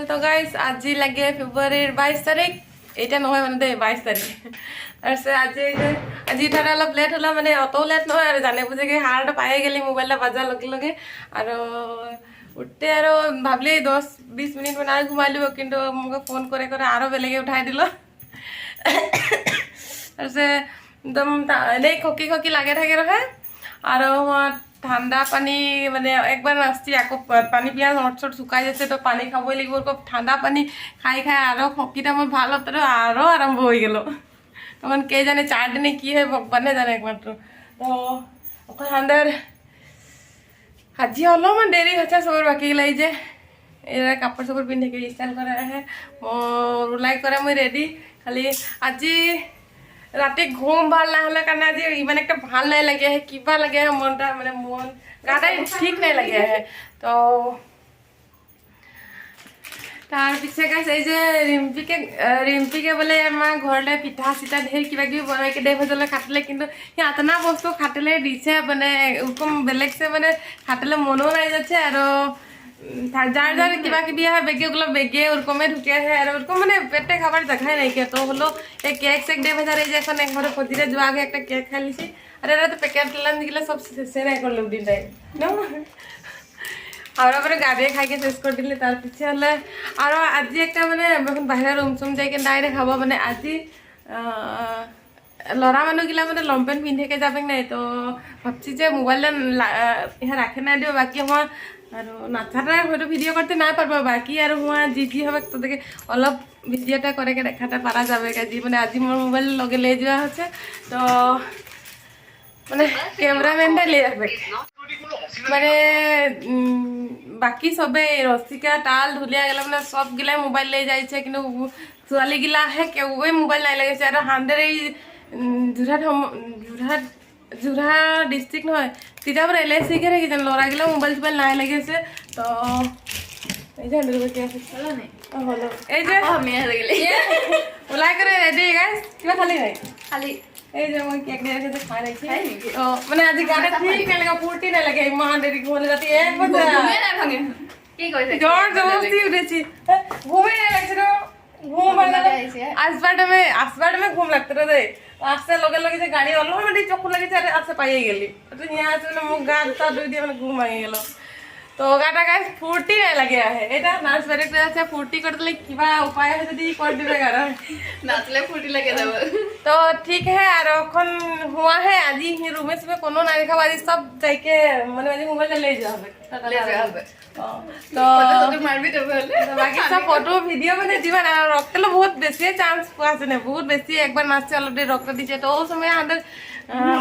তো গাইজ আজি লাগে ফেব্ৰুৱাৰীৰ 22 তাৰিখ এটা নহয় মানে দেই 22 তাৰিখ তাৰপিছত আজি ধৰা অলপ লেট হ'লা মানে অত লেট নহয় আৰু জানে বুঝে হাৰটা পায়ে গেলি মোবাইলটা বাজাৰ লগে লগে আৰু উঠতে আৰু ভাবলি 10-20 মিনিট মান আৰু ঘুমাই লিব কিন্তু মোক ফোন কৰে কৰে আৰু বেলেগে উঠাই দিল তাৰপিছত একদম এনেই খকি খকি লাগে থাকে ৰহে আৰু ঠান্ডা পানী মানে একবার নাচছি আকৌ পানী পিয়াজ হটছট শুকাই যাচ্ছে তো পানী খাবই লাগিব ঠান্ডা পানী খাই খাই আরো খকিটা আমার ভালো তো আরো আরম্ভ হয়ে গেল তখন কে জানে 4 দিনে কি হয় ভগবানে জানে একমাত্র তো ওখান ঠান্ডার আজি অলপমান দেরি হচ্ছে সবার বাকি গেলাই যে এরা কাপড় চাপড় পিন্ধে স্টাইল করে আহে ওলাই করে মই রেডি খালি আজি রাতে ঘুম ভাল না হলে কারণে আজি ইমান একটা ভাল নাই লাগে আহে কিবা লাগে আহে মনটা মানে মন গাটা ঠিক নাই লাগে আহে তো তার পিছে গাইছে এই যে রিম্পিকে বলে আমার ঘরলে পিঠা চিঠা ঢের কিবা কিবি বনাইকে দে ভেজলে খাটিলে কিন্তু সি আতনা বস্তু খাটিলে দিছে মানে ওরকম বেলেগসে মানে খাটিলে মনও নাই যাচ্ছে আর যার যার কিবা কিবি আহে বেগে ওগুলো বেগে ওরকমে ঢুকে আহে আর ওরকম মানে পেটে খাবার দেখাই নাইকিয়া তো হলো এই কেক সেক দে ভেজার এই যে এখন একবারে ফজিরে যোৱা আগে একটা কেক খাই লিছি আর এরা তো প্যাকেট দিলাম দিলে সব শেষে নাই করলো দিনটাই আর পরে গাড়িয়ে খাইকে শেষ করে দিলে তার পিছে হলে আর আজি একটা মানে এখন বাহিরা রুম চুম যাইকে ডাইরেক্ট খাব মানে আজি লড়া মানুহগিলা মানে লং পেন্ট পিন্ধেকে যাবে নাই তো ভাবছি যে মোবাইলটা রাখে নাই দিও বাকি আমার আর নাচাটা হয়তো ভিডিও করতে না পারবো বাকি আর হুয়া জি হবে তাদেরকে অলপ ভিডিওটা করে দেখাতে পারা যাবে কাজি মানে আজি মোর মোবাইল লগে লে যাওয়া হচ্ছে তো মানে ক্যামেরাম্যানটা লে যাবে মানে বাকি সবে রসিকা টাল ঢুলিয়া গেলে মানে সব গিলাই মোবাইল লে যাইছে কিন্তু ছোৱালী গিলা আহে কেউই মোবাইল নাই লাগিছে আৰ হান্ডেৰ এই যোৰহাট ডিস্ট্রিক্ট নহয় তিতা পরে LIC কে রাখি যেন লড়াগিলা মোবাইল টোবাইল নাই লাগিছে তো এই যে হলো এই যে ওলাই করে রেডি গাইস কিবা খালি নাই খালি এই যে মই কেক দিয়ে রেখে খাই রাখছি তো মানে আজি গাড়ি ঠিক নাই লাগা ফুর্তি নাই লাগে ইমান দেরি ঘুমলে রাতে 1 বাজে ঘুমে না ভাঙে কি কইছে জোর জবরদস্তি উঠেছি ঘুমে নাই লাগছে তো ঘুম ভালো আসবার টাইমে ঘুম লাগতে রে আসতে লগে লগে যে গাড়ি অলরেডি চক্ষু লাগিছে আর আসতে পাইয়ে গেলি তো হিয়া আছে মানে মুখ গা তা দুই দিয়ে মানে ঘুম ভাঙে গেল তো গাটা গাছ ফুর্তি নাই লাগে আহে এটা নাচ বেরেক্টর আছে ফুর্তি করতে কিবা উপায় আছে যদি করে দিবে গাড়া নাচলে ফুর্তি লাগে যাবে তো ঠিক है আর এখন হুয়া है আজি রুমে সবে কোনো নাই খাব আজি সব যাইকে মানে আজি মোবাইল ले जा হবে তো ফটো মারবি তো হলে বাকি সব ফটো ভিডিও মানে জীবন আর রক্তলে বহুত বেশি চান্স পাছে না বহুত বেশি একবার নাচছে অলরেডি রক্ত দিছে তো ও সময় আমাদের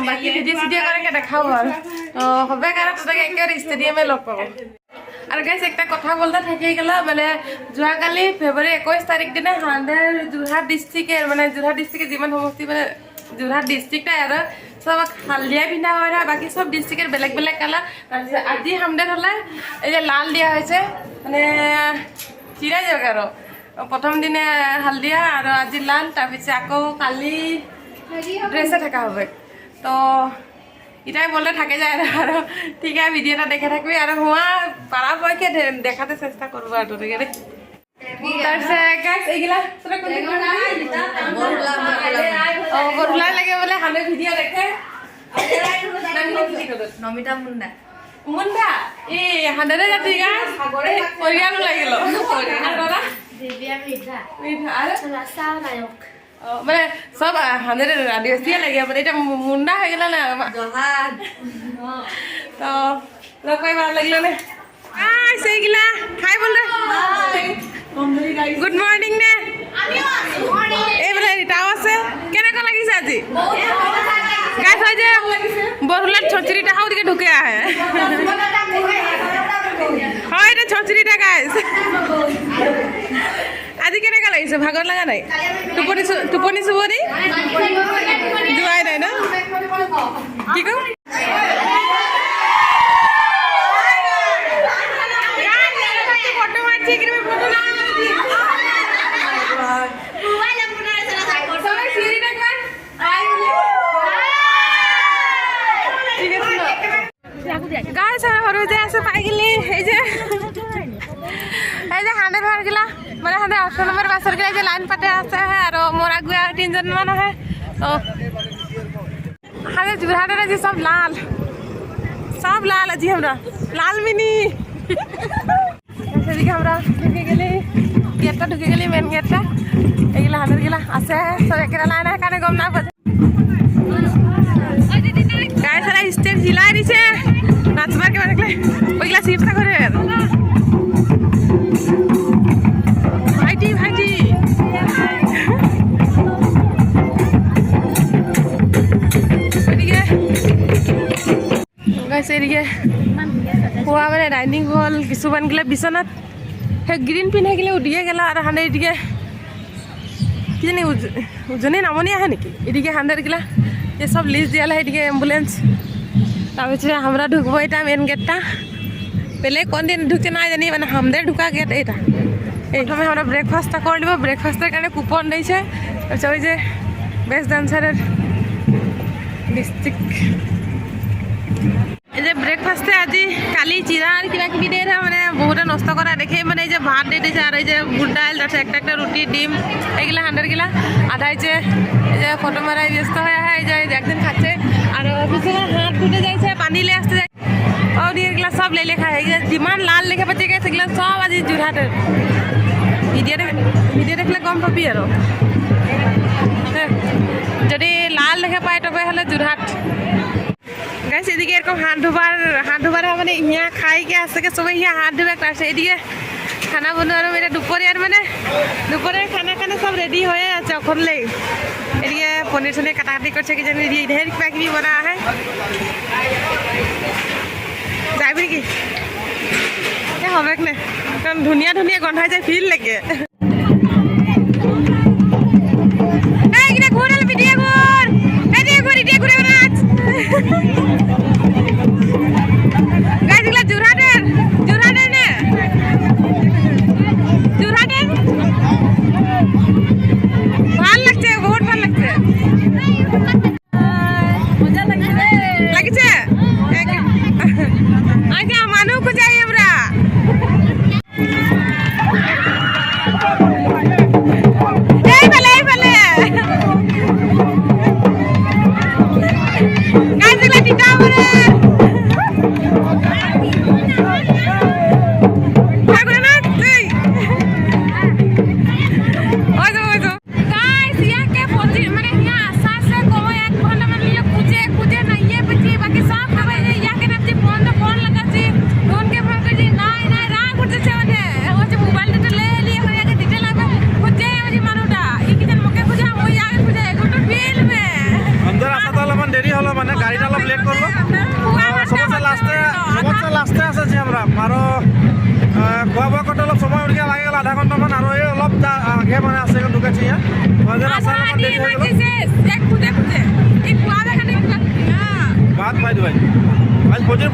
বাকি ভিডিও করে দেখাও আর তো হবে কারণ তোকে একেবারে স্টেডিয়ামে লগ পাবো আর গাইস একটা কথা বলতে থাকি গেল মানে যোৱাকালি ফেব্ৰুৱাৰী 21 তাৰিখ দিনে হান্ডেৰ যোৰহাট ডিস্ট্ৰিক্টেৰ মানে যোৰহাট ডিস্ট্ৰিক্টেৰ যিমান সমষ্টি মানে যোৰহাট ডিস্ট্রিক্টটা আর সব হালদিয়া পিন্ধা হয় বাকি সব ডিস্ট্রিক্টের বেলেগ বেলেগ কালার তারপরে আজি হামডের হলে এই যে লাল দিয়া হয়েছে মানে চিরা যাক আর প্রথম দিনে হালদিয়া আর আজি লাল তারপরে আকৌ কালি ড্রেসে থাকা হবে তো এটাই বললে থাকে যায় আর ঠিক আছে ভিডিওটা দেখে থাকবি আর হুয়া পাড়া বয়কে দেখাতে চেষ্টা করবো আর তোকে গরুলা লাগে বলে হামে ভিডিও দেখে নমিতা মুন্ডা মুন্ডা এই হান্ডারে যাতি গাছ পরিয়ালো লাগিল মানে সব হান্ডারে আদিবাসী লাগে মানে এটা মুন্ডা হয়ে গেল না তো লোক ভালো লাগলো না সেইগিলা হাই বল গুড মর্নিং নে এইবারে রিটাও আছে কেনেকা লাগিছে আজি গাইছ হয় যে বরহুলার ছচরিটা হাউ দিকে ঢুকে আহে হয় এটা ছচরিটা গাইছ আজি কেনেকা লাগিছে ভাগর লাগা নাই টোপনি চুবনি যোৱাই নাই না কি কম ফটো মারছি কিভাবে ফটো না গাছ আর হরু যে আছে পাই গেলি এই যে এই যে 100 ভার গিলা মানে 108 নম্বর বাসের গিলা যে লাইন পাতে আছে আর মোর আগুয়া 3 জন মান है तो हां जोरहाट रे जी सब लाल जी हमरा लाल मिनी সেদিকে আমরা ঢুকে গেলে গেটটা ঢুকে গেলে মেন গেটটা এগুলা হাতের গিলা আছে সব একটা লাইন কানে গম না পাচ্ছে গায়ে সারা স্টেজ হিলাই দিছে নাচবার কে দেখলে ওইগুলা সিপসা করে ভাইটি এদিকে গাইছে এদিকে খোৱা মানে ডাইনিং হল কিছুমান গিলা বিছনাত সেই গ্ৰীণ পিন থাকিলে উঠিয়ে গেলা আৰু হানে এদিকে কিজানি উজনি নামনি আহে নেকি এদিকে হান্ড্রেড গিলা ये सब लिस्ट दिया है एदिके एम्बुलेंस तारपिछे हमरा ढुकबो एटा मेन गेटटा पहले कोन दिन ढुकते ना जानी माने हमदे ढुका गेट एटा एइठमे हमरा ब्रेकफास्टटा कर लिबो ब्रेकफास्टर काने कुपन दैछे अच्छा ओइ जे बेस्ट डांसरेर डिस्ट्रिक्ट এই যে ব্রেকফাস্টে আজি কালি চিৰা আর কিবা কিবি দে মানে বহুত নষ্ট করা দেখে মানে এই যে ভাত দে দিছে আর এই যে বুট ডাল আছে একটা রুটি ডিম এগুলা 100 গিলা আধা এই যে ফটো মারাই ব্যস্ত হয়ে হয় যে একদিন খাচ্ছে আর পিছনে হাত ধুতে যাইছে পানি লে আসতে যায় ও এগুলা সব লে লেখা এই যে ডিমান্ড লাল লেখা পাচ্ছে গেছে এগুলা সব আজি যোরহাটের ভিডিও দেখলে গম পাবি আর যদি লাল লেখা পায় তবে হলে যোরহাট গাইছে এদিকে এরকম হাত ধোবার মানে ইয়া খাই কে আছে কে সবাই ইয়া হাত ধোবে ক্লাসে এদিকে খানা বনোয়ার মানে দুপুরের খানা সব রেডি হয়ে আছে অখনলেই এদিকে পনির সনির কাটাকাটি করছে কি জানি ঢের কিবা কিবি বনা আহে যাবি নাকি হবে না কারণ ধুনিয়া গন্ধাই যায় ফিল লাগে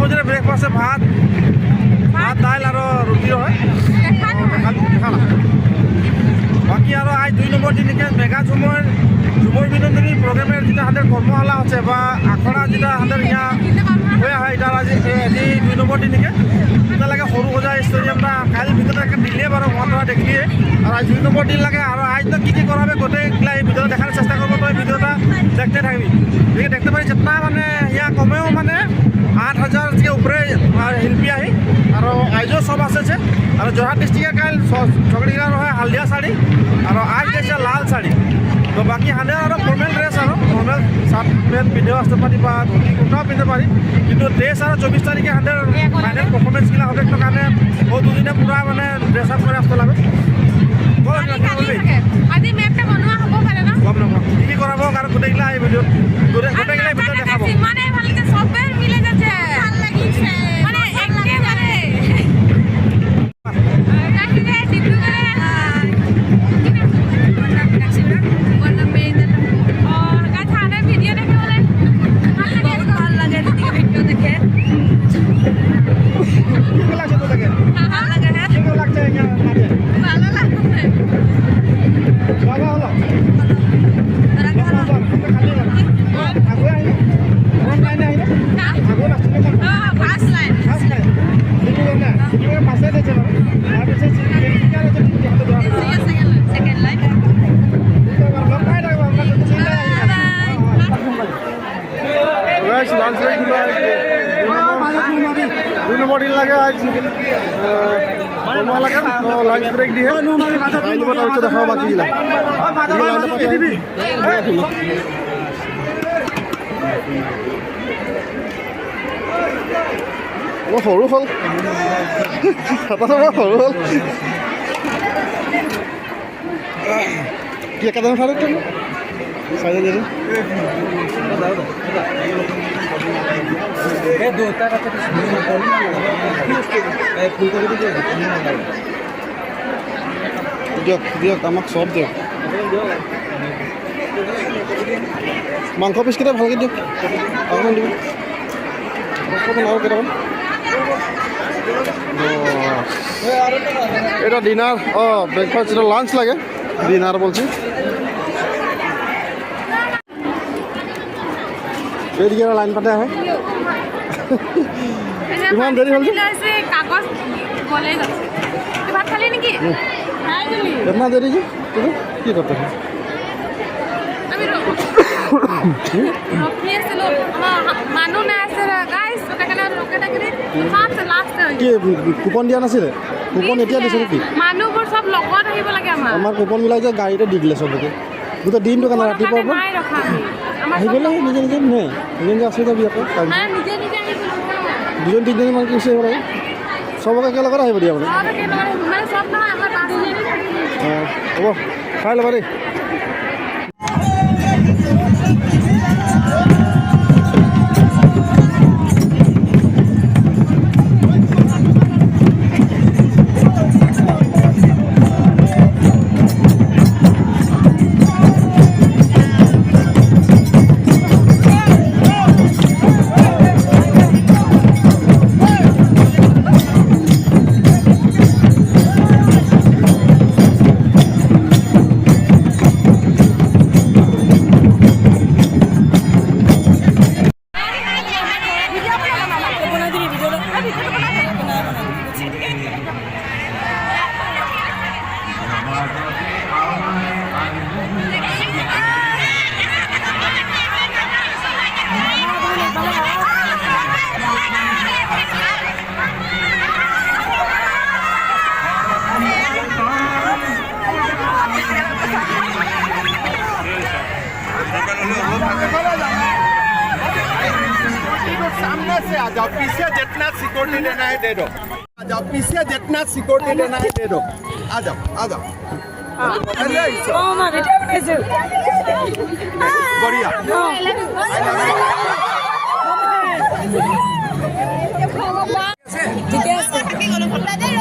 ফজরে ব্রেকফাস্টে ভাত ডাল আর রুটি হয় বাকি আর আজ 2 নম্বর দিনকে মেগা ঝুমর বিনোদনী প্রোগ্রামের যেটা হাতের কর্মশালা হচ্ছে বা আখড়া যেটা হাতের ইয়া হয়ে হয় এটা আজি 2 নম্বর দিনকে এটা লাগে সরু সজা স্টেডিয়ামটা কাল ভিতরে একটা দিলে বারো মনটা দেখলিয়ে আর আজ 2 নম্বর দিন লাগে আর আজ তো কি করাবে গোটেইগুলা এই ভিতরে দেখার চেষ্টা করবো তো এই ভিডিওটা দেখতে থাকবি দেখতে পারি যেটা মানে ইয়া কমেও মানে 8000 के ऊपर शिल्पी आई और आइजो सब आसे और जोरहाट डिस्ट्रिक्ट काल चकड़ीगढ़ है हल्दिया साड़ी और आज जैसे लाल साड़ी तो बाकी हाने और फॉर्मल ड्रेस और फॉर्मल सार्ट पैंट पिंधे आसते पारि बा धोती कुर्ता पिंधे पारि किंतु ड्रेस और 24 तारिखे हाने फाइनल परफॉर्मेंस गिला होबे तो काने ओ दुदिने पूरा माने ड्रेस अप करे आसते लागे আজি মেপটা বনোৱা হ'ব পাৰে না গম নাপাওঁ কি কৰাব কাৰণ গোটেইগিলা এই ভিডিও গোটেইগিলা ভিডিও দেখাব মানে ভালকে সবে মিলে যাচ্ছে ভাল লাগিছে মানে একেবারে কাটিতে ডিব্ৰুগড়ে ভিডিও দেখে বলে ভাল লাগে ভিডিও দেখে বাবা হলো বৰ দিন লাগে আজ লাগে লাঞ্চ ব্ৰেক দিয়ে তাৰপিছত দেখাব বাকীবিলাক সৰু হ'ল সৰু হ'ল কি একেজন খালে চাই দিলে দিয়ক দিয়ক আমাক চব দিয়ক মাংস পিচকেইটা ভালকৈ দিয়ক অকণমান দিব অকণমান আৰু কেইটামান এটা ডিনার ব্রেকফাস্ট এটা লাঞ্চ লাগে ডিনার বলছি এদিকে লাইন পাতে আহে ইমান দেরি হল इतना देरी जी কি করতে কুপন দিয়া নাছিলে কুপন এতিয়া দিছে নেকি মানুহবোৰ সব লগত আহিব লাগে আমাৰ কুপন মিলাই যে গাড়ীতে দি দিলে চবকে গোটেই দিনটো কাৰণে ৰাতিপুৱাৰ পৰা আহিবলৈ নিজে নিজে নহয় নিজে নিজে আছে যাবি আকৌ দুজন তিনিজনীমান কৈছে আহিব লাগে চবকে একেলগত আহিব দিয়া মানে হ'ব খাই ল'বা দেই सामने से आ जाओ पीछे जितना सिक्योरिटी देना है दे दो आ जाओ पीछे जितना सिक्योरिटी देना है दे दो आ जाओ बढ़िया ठीक है